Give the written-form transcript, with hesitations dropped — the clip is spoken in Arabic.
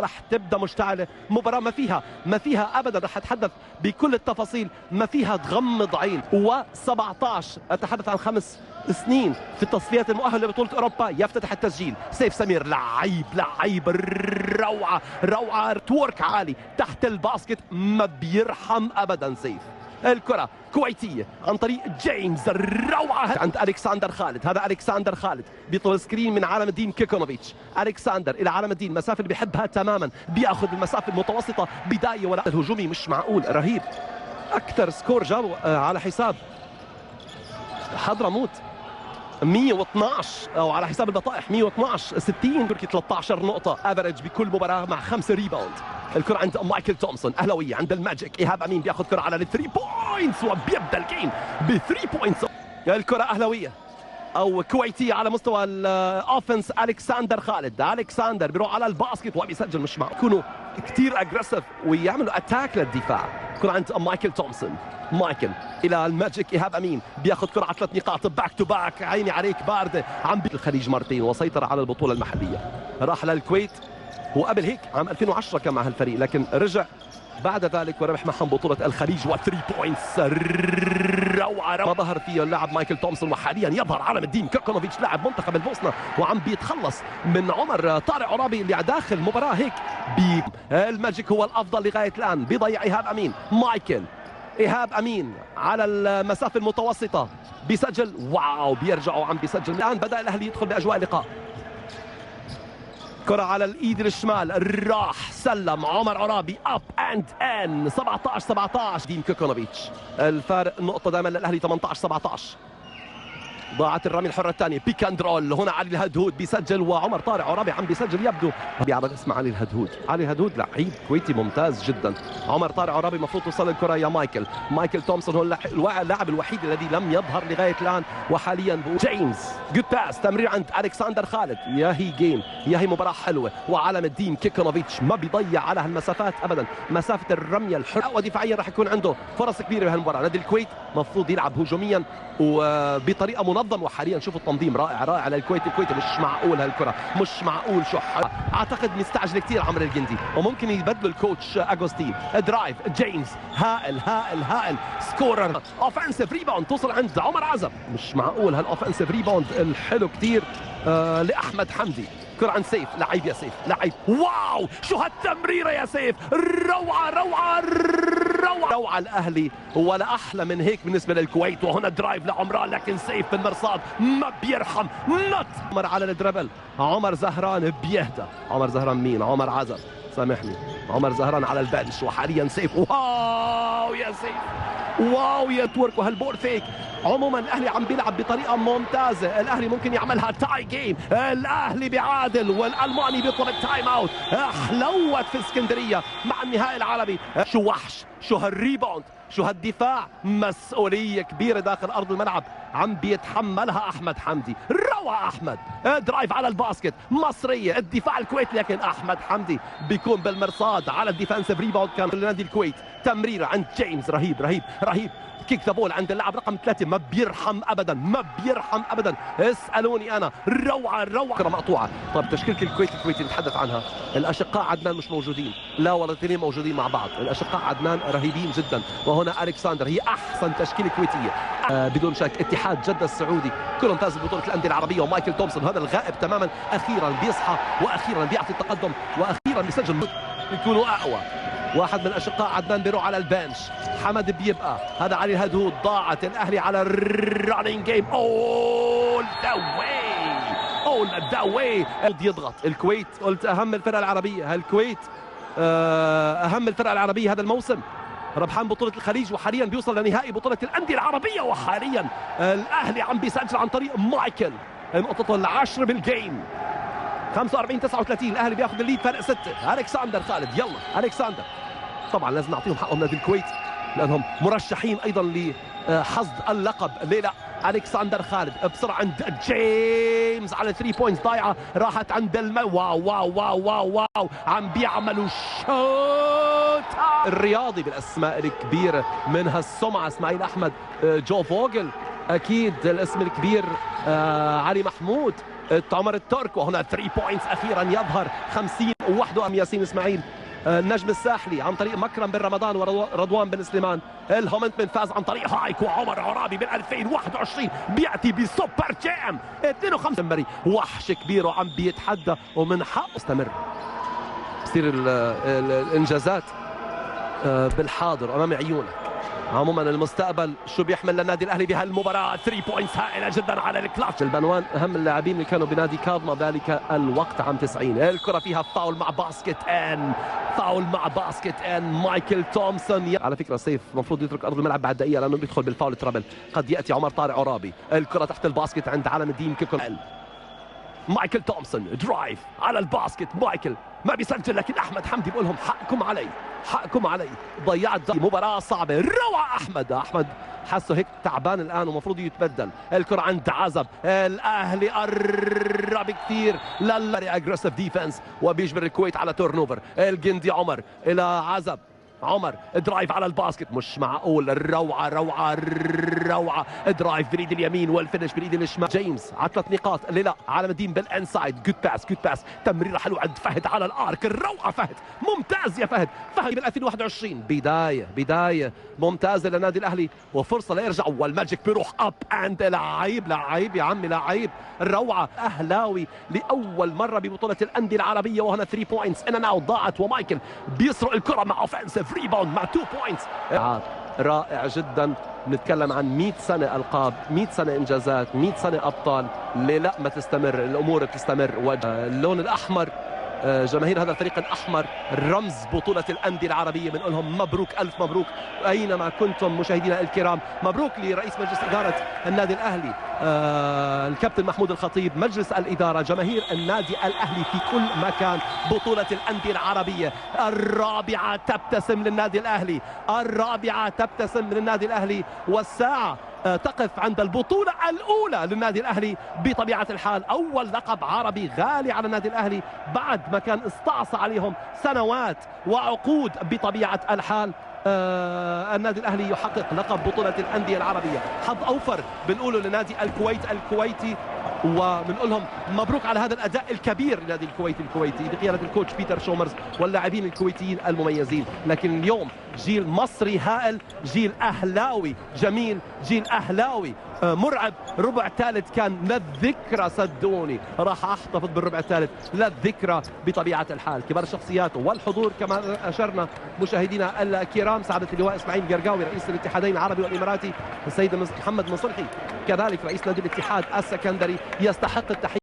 راح تبدا مشتعله، مباراه ما فيها ابدا، راح اتحدث بكل التفاصيل، ما فيها تغمض عين. و17 اتحدث عن 5 سنين في التصفيات المؤهله لبطوله اوروبا. يفتتح التسجيل سيف سمير، لعيب روعه تورك عالي تحت الباسكت، ما بيرحم ابدا سيف. الكرة كويتية عن طريق جيمس، روعة عند ألكسندر خالد. هذا ألكسندر خالد بيطلب سكرين من عالم الدين كيكونوفيتش. ألكسندر إلى عالم الدين، المسافة اللي بيحبها تماما، بياخذ المسافة المتوسطة، بداية ولا الهجومي مش معقول رهيب. أكثر سكور جابه على حساب حضرموت 112، او على حساب البطائح 112 60 تركي 13 نقطة افريج بكل مباراة مع 5 ريباوند. الكرة عند مايكل تومسون، اهلاوية عند الماجيك. ايهاب امين بياخذ كرة على الثري بوينتس وبيبدا الجيم بثري بوينتس. الكرة اهلاوية او كويتية على مستوى الاوفنس. الكسندر خالد، الكسندر بيروح على الباسكت وبيسجل. مش معقول يكونوا كثير اجريسيف ويعملوا اتاك للدفاع. كرة عند مايكل تومسون، مايكل الى الماجيك. ايهاب امين بياخذ كرة على 3 نقاط باك تو باك. عيني عليك باردة. عم الخليج مرتين وسيطر على البطولة المحلية. راح للكويت، هو قبل هيك عام 2010 كان مع هالفريق، لكن رجع بعد ذلك وربح معهم بطولة الخليج وثري بوينتس. روعة ما ظهر فيه اللاعب مايكل تومسون، وحاليا يظهر عالم الدين كيكونوفيتش لاعب منتخب البوسنة، وعم بيتخلص من عمر طارق عرابي اللي داخل مباراة هيك. الماجيك هو الافضل لغاية الان، بيضيع ايهاب امين. مايكل ايهاب امين على المسافة المتوسطة بيسجل، واو بيرجعوا عم بيسجل. الان بدأ الاهلي يدخل باجواء اللقاء. كرة على الايد الشمال، راح سلم عمر عرابي اب اند ان 17 دين كيكونوفيتش. الفارق نقطة دائما للاهلي 18-17. ضاعت الرمي الحرة الثانية، بيك اند رول. هنا علي الهدهود بيسجل، وعمر طارق عرابي عم بيسجل. يبدو بيعرف اسمه علي الهدهود. علي الهدهود لعيب كويتي ممتاز جدا. عمر طارق عرابي المفروض توصل الكرة يا مايكل. مايكل تومسون هو اللاعب الوحيد الذي لم يظهر لغاية الآن، وحاليا جيمس جود باس، تمرير عند ألكسندر خالد. يا هي جيم، يا هي مباراة حلوة. وعالم الدين كيكونوفيتش ما بيضيع على هالمسافات ابدا، مسافة الرمية الحرة، ودفاعيا راح يكون عنده فرص كبيرة بهالمباراة. نادي الكويت مفروض يلعب هجوميا وبطريقة منظم، وحاليا شوفوا التنظيم رائع للكويت. الكويت مش معقول هالكرة، مش معقول. شو اعتقد مستعجل كثير عمر الجندي، وممكن يبدلوا الكوتش اغوستين. درايف جيمس، هائل سكورر. اوفنسيف ريباوند توصل عند عمر عزب. مش معقول هالاوفنسيف ريباوند الحلو كثير لاحمد حمدي. كرة عن سيف، لعيب يا سيف، لعيب. واو شو هالتمريرة يا سيف، روعة الأهلي، ولا أحلى من هيك بالنسبة للكويت. وهنا درايف لعمران، لكن سيف بالمرصاد ما بيرحم. نط عمر على الدربل، عمر زهران بيهدى. عمر زهران مين؟ عمر عزب، سامحني. عمر زهران على البنش، وحاليا سيف. واو يا سيف، واو يا تورك. وهالبول فيك. عموما الاهلي عم بيلعب بطريقه ممتازه. الاهلي ممكن يعملها تاي جيم. الاهلي بيعادل والالماني بيطلب التايم اوت. حلوت في اسكندريه مع النهائي العربي. شو وحش، شو هالريباوند، شو هالدفاع. مسؤوليه كبيره داخل ارض الملعب عم بيتحملها احمد حمدي. روعه احمد. درايف على الباسكت، مصريه الدفاع الكويتي، لكن احمد حمدي بيكون بالمرصاد على الديفنسيف ريباوند. كان لنادي الكويت تمريره عند جيمس، رهيب. كيك ذا بول عند اللاعب رقم 3، ما بيرحم ابدا. اسالوني انا. روعه كره مقطوعه. طيب تشكيله الكويتي نتحدث عنها. الاشقاء عدنان مش موجودين، لا ولا الاثنين موجودين مع بعض. الاشقاء عدنان رهيبين جدا، وهنا الكسندر. هي احسن تشكيله كويتيه بدون شك. اتحاد جده السعودي كلهم فازوا ببطوله الانديه العربيه، ومايكل تومسون هذا الغائب تماما اخيرا بيصحى، واخيرا بيعطي التقدم، واخيرا بيسجل يكونوا اقوى. واحد من الاشقاء عدنان بيروح على البنش، حمد بيبقى. هذا علي الهدهود. ضاعت الاهلي على الرننج جيم. اول ذا واي يضغط الكويت. قلت اهم الفرق العربيه الكويت، اهم الفرق العربيه هذا الموسم، ربحان بطولة الخليج، وحاليا بيوصل لنهائي بطولة الأندية العربية. وحاليا الأهلي عم بيسجل عن طريق مايكل نقطته العاشرة بالجيم. 45-39 الأهلي بياخذ الليد، فرق 6. ألكسندر خالد، يلا ألكسندر. طبعا لازم نعطيهم حقهم نادي الكويت، لأنهم مرشحين أيضا لحصد اللقب. ليه لا؟ ألكسندر خالد بسرعة عند جيمس على 3 بوينتس ضايعة، راحت عند واو عم بيعملوا شوت الرياضي بالأسماء الكبيرة منها السمعة اسماعيل أحمد، جو فوغل، أكيد الاسم الكبير علي محمود، عمر الترك، وهنا 3 بوينتس اخيرا يظهر 50 وحده ياسين اسماعيل النجم الساحلي عن طريق مكرم بن رمضان ورضوان بن سليمان. الهومنت من فاز عن طريق هايك، وعمر عرابي بال 2021 بياتي بسوبر جام 52 وحش كبير وعم بيتحدى ومن حقه يستمر. بصير الانجازات بالحاضر امام عيونك. عموما المستقبل شو بيحمل للنادي الاهلي بهالمباراه؟ 3 بوينتس هائله جدا على الكلاتش. البنوان اهم اللاعبين اللي كانوا بنادي كاظمه ذلك الوقت عام 90. الكره فيها فاول مع باسكت ان، فاول مع باسكت ان مايكل تومسون. على فكره سيف المفروض يترك ارض الملعب بعد دقيقه لانه بيدخل بالفاول ترابل. قد ياتي عمر طارق عرابي، الكره تحت الباسكت عند علم الدين كيكول. مايكل تومسون درايف على الباسكت، مايكل ما بيسجل لكن احمد حمدي بيقول لهم حقكم علي، حقكم علي. ضيعت مباراه صعبه. روعه احمد حسه هيك تعبان الان ومفروض يتبدل. الكره عند عزب، الاهلي قرب كثير اجريسيف ديفنس وبيجبر الكويت على تورن اوفر. الجندي عمر الى عزب، عمر درايف على الباسكت، مش معقول. الروعه روعه روعه، درايف بريد اليمين والفينش بريد الشمال. جيمس على 3 نقاط، لا على مدين بالانسايد. جود باس تمريره حلوه عند فهد على الارك. الروعه فهد، ممتاز يا فهد بال 2021. بدايه ممتازه للنادي الاهلي وفرصه ليرجع، والماجيك بيروح اب اند لعيب يا عمي لعيب. الروعه اهلاوي لاول مره ببطوله الانديه العربيه، وهنا 3 بوينتس ان اوت ضاعت، ومايكل بيسرق الكره مع اوفنسيف ريباوند مع 2 بوينتس. رائع جدا. نتكلم عن 100 سنه القاب، 100 سنه انجازات، 100 سنه ابطال. ليه لا ما تستمر الامور تستمر. اللون الاحمر، جماهير هذا الفريق الأحمر رمز بطولة الأندية العربية. بنقول لهم مبروك، ألف مبروك أينما كنتم مشاهدينا الكرام. مبروك لرئيس مجلس إدارة النادي الأهلي الكابتن محمود الخطيب، مجلس الإدارة، جماهير النادي الأهلي في كل مكان. بطولة الأندية العربية الرابعة تبتسم للنادي الأهلي، الرابعة تبتسم للنادي الأهلي، والساعة تقف عند البطولة الأولى للنادي الأهلي. بطبيعة الحال أول لقب عربي غالي على النادي الأهلي بعد ما كان استعصى عليهم سنوات وعقود. بطبيعة الحال النادي الأهلي يحقق لقب بطولة الأندية العربية. حظ أوفر بنقوله لنادي الكويت الكويتي، وبنقول لهم مبروك على هذا الأداء الكبير لنادي الكويتي بقيادة الكوتش بيتر شومرز واللاعبين الكويتيين المميزين. لكن اليوم جيل مصري هائل، جيل أهلاوي جميل، جيل أهلاوي مرعب. ربع ثالث كان للذكرى، صدقوني راح احتفظ بالربع الثالث للذكرى بطبيعة الحال. كبار الشخصيات والحضور كما أشرنا مشاهدينا الكرام، سعادة اللواء إسماعيل قرقاوي رئيس الاتحادين العربي والإماراتي، السيد محمد منصلحي كذلك رئيس نادي الاتحاد السكندري، يستحق التحية.